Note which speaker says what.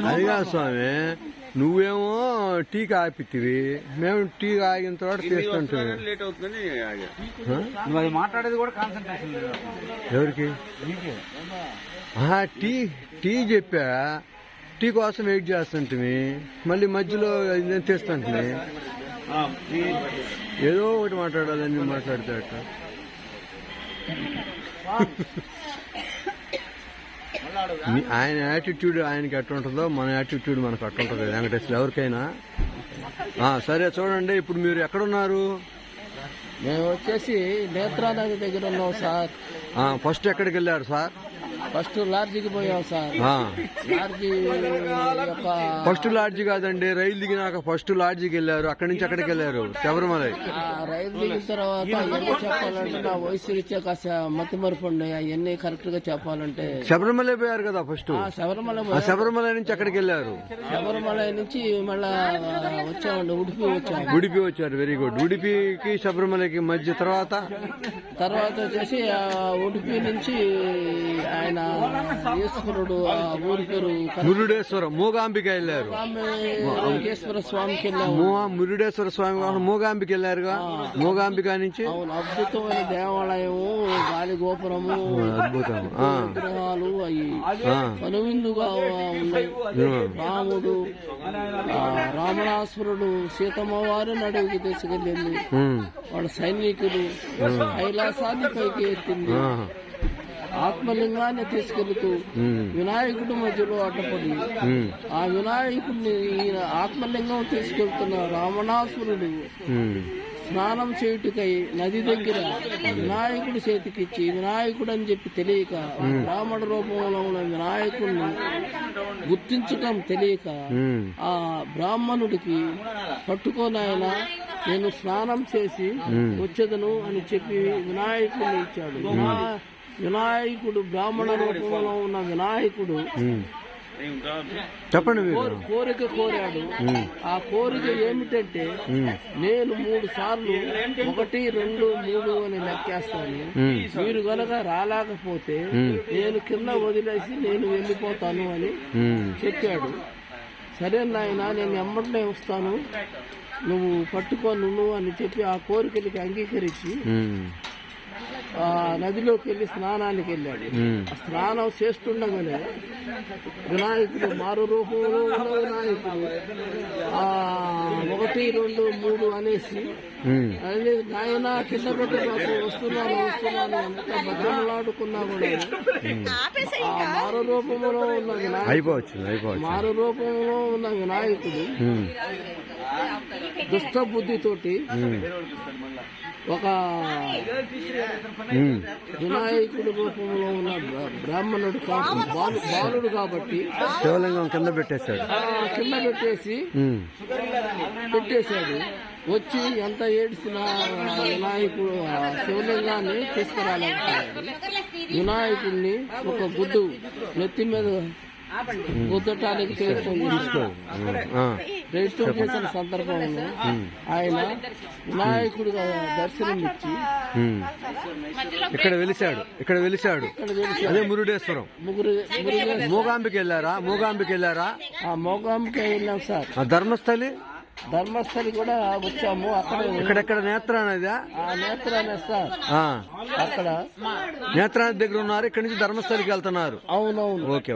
Speaker 1: అది కాదు స్వామి, నువ్వేమో టీ ఆపితివి, మేము టీ ఆగిన తర్వాత చేస్తుంటాం.
Speaker 2: మాట్లాడేది కూడా కాన్సన్ట్రేషన్ లేదు
Speaker 1: ఎవరికి? టీ టీ చెప్పా, టీ కోసం వెయిట్ చేస్తుంటివి, మళ్ళీ మధ్యలో తెస్తుంటివి. ఏదో ఒకటి మాట్లాడాలని మాట్లాడతాట. ఆయన యాటిట్యూడ్ ఆయనకి ఎట్లా ఉంటుందో మన యాటిట్యూడ్ మనకు అట్లా ఉంటుంది వెంకటేశ్వర ఎవరికైనా. సరే చూడండి, ఇప్పుడు మీరు ఎక్కడున్నారు?
Speaker 3: మేము వచ్చేసి నేత్రానది దగ్గర ఉన్నాం సార్.
Speaker 1: ఫస్ట్ ఎక్కడికి వెళ్ళారు సార్?
Speaker 3: ఫస్ట్ లాడ్జికి పోయాం సార్. లాడ్జి
Speaker 1: ఫస్ట్ లాడ్జి కాదండి, రైలు దిగినాక ఫస్ట్ లాడ్జికి వెళ్ళారు. అక్కడి నుంచి ఎక్కడికి వెళ్ళారు? శబరిమల.
Speaker 3: రైలు దిగిన తర్వాత అవన్నీ చెప్పాలంటే నా వయసు రీత్యా కాస్త మతి మరుపు ఉన్నాయి. అవన్నీ కరెక్ట్ గా చెప్పాలంటే
Speaker 1: శబరిమల పోయారు కదా ఫస్ట్. శబరిమల నుంచి ఎక్కడికి వెళ్ళారు?
Speaker 3: శబరిమల నుంచి మళ్ళా వచ్చామండి, ఉడిపి వచ్చాము.
Speaker 1: ఉడిపి వచ్చారు, వెరీ గుడ్. ఉడిపికి శబరిమలకి మధ్య తర్వాత
Speaker 3: వచ్చేసి ఉడిపి నుంచి ఆయన ఈశ్వరుడు ఊరి పేరు
Speaker 1: మురుడేశ్వరం, మూగాంబిక వెళ్ళారు.
Speaker 3: వెంకటేశ్వర స్వామికి వెళ్ళాము.
Speaker 1: మురుడేశ్వర స్వామి మూగాంబిక వెళ్ళారుగా. మూగాంబిక నుంచి
Speaker 3: అద్భుతమైన దేవాలయము, గాలి గోపురము,
Speaker 1: అద్భుతం
Speaker 3: విగ్రహాలు అవి కనువిందుగా ఉన్నాయి. రాముడు రావణాసురుడు సీతమ్మ వారిని అడవికి తీసుకెళ్ళింది. వాళ్ళ సైనికులు కైలాసాన్ని పైకి ఎత్తింది. ఆత్మలింగాన్ని తీసుకెళ్తూ వినాయకుడి మధ్యలో అడ్డపడి ఆ వినాయకుడిని ఆత్మలింగం తీసుకెళ్తున్న రావణాసురుడు స్నానం చేయుటకై నది దగ్గర వినాయకుడి చేతికిచ్చి వినాయకుడు అని చెప్పి తెలియక బ్రాహ్మణ రూపంలో ఉన్న వినాయకుడిని గుర్తించటం తెలియక ఆ బ్రాహ్మణుడికి పట్టుకోనాయన నేను స్నానం చేసి వచ్చేదను అని చెప్పి వినాయకుడిని ఇచ్చాడు. వినాయకుడు బ్రాహ్మణ రూపంలో ఉన్న వినాయకుడు
Speaker 1: చెప్పండి
Speaker 3: కోరిక కోరాడు. ఆ కోరిక ఏమిటంటే నేను 3 సార్లు 1, 2, 3 అని లెక్కేస్తాను. మీరు గనక రాలేకపోతే నేను కింద వదిలేసి నేను వెళ్ళిపోతాను అని చెప్పాడు. సరే నాయన, నేను ఎమ్మటనే వస్తాను, నువ్వు పట్టుకోను అని చెప్పి ఆ కోరికలకి అంగీకరించి ఆ నదిలోకి వెళ్ళి స్నానానికి వెళ్ళాడు. స్నానం చేస్తుండగానే వినాయకుడు మారు రూపంలో ఉన్న వినాయకుడు 1, 2, 3 అనేసి నాయన కింద పెట్టి వస్తున్నాను ఎంత బద్దలాడుకున్నా కూడా ఆ మారు రూపంలో ఉన్న వినాయకుడు దుష్ట బుద్ధితోటి ఒక వినాయకుడి రూపంలో ఉన్న బ్రాహ్మణుడు బాలుడు కాబట్టి
Speaker 1: శివలింగం కింద పెట్టేసి
Speaker 3: పెట్టేశాడు. వచ్చి ఎంత ఏడ్చినా వినాయకుడు శివలింగాన్ని తీసుకురాలేకపోయాడు. వినాయకుడిని ఒక గుడ్డు నెత్తి మీద గుద్దటానికి ప్రయత్నం చేసిన సందర్భంలో ఆయన వినాయకుడిగా దర్శనమిచ్చి
Speaker 1: ఇక్కడ వెలిశాడు. అదే మురుడేశ్వరం. మూగాంబిక వెళ్ళారా? మూగాంబిక
Speaker 3: వెళ్ళాం సార్. ధర్మస్థలి కూడా వచ్చాము.
Speaker 1: ఇక్కడెక్కడ నేత్రానదా?
Speaker 3: నేత్రానే సార్. అక్కడ
Speaker 1: నేత్రానది దగ్గర ఉన్నారు. ఇక్కడ నుంచి ధర్మస్థలికి వెళ్తున్నారు.
Speaker 3: అవునవును.
Speaker 1: ఓకే.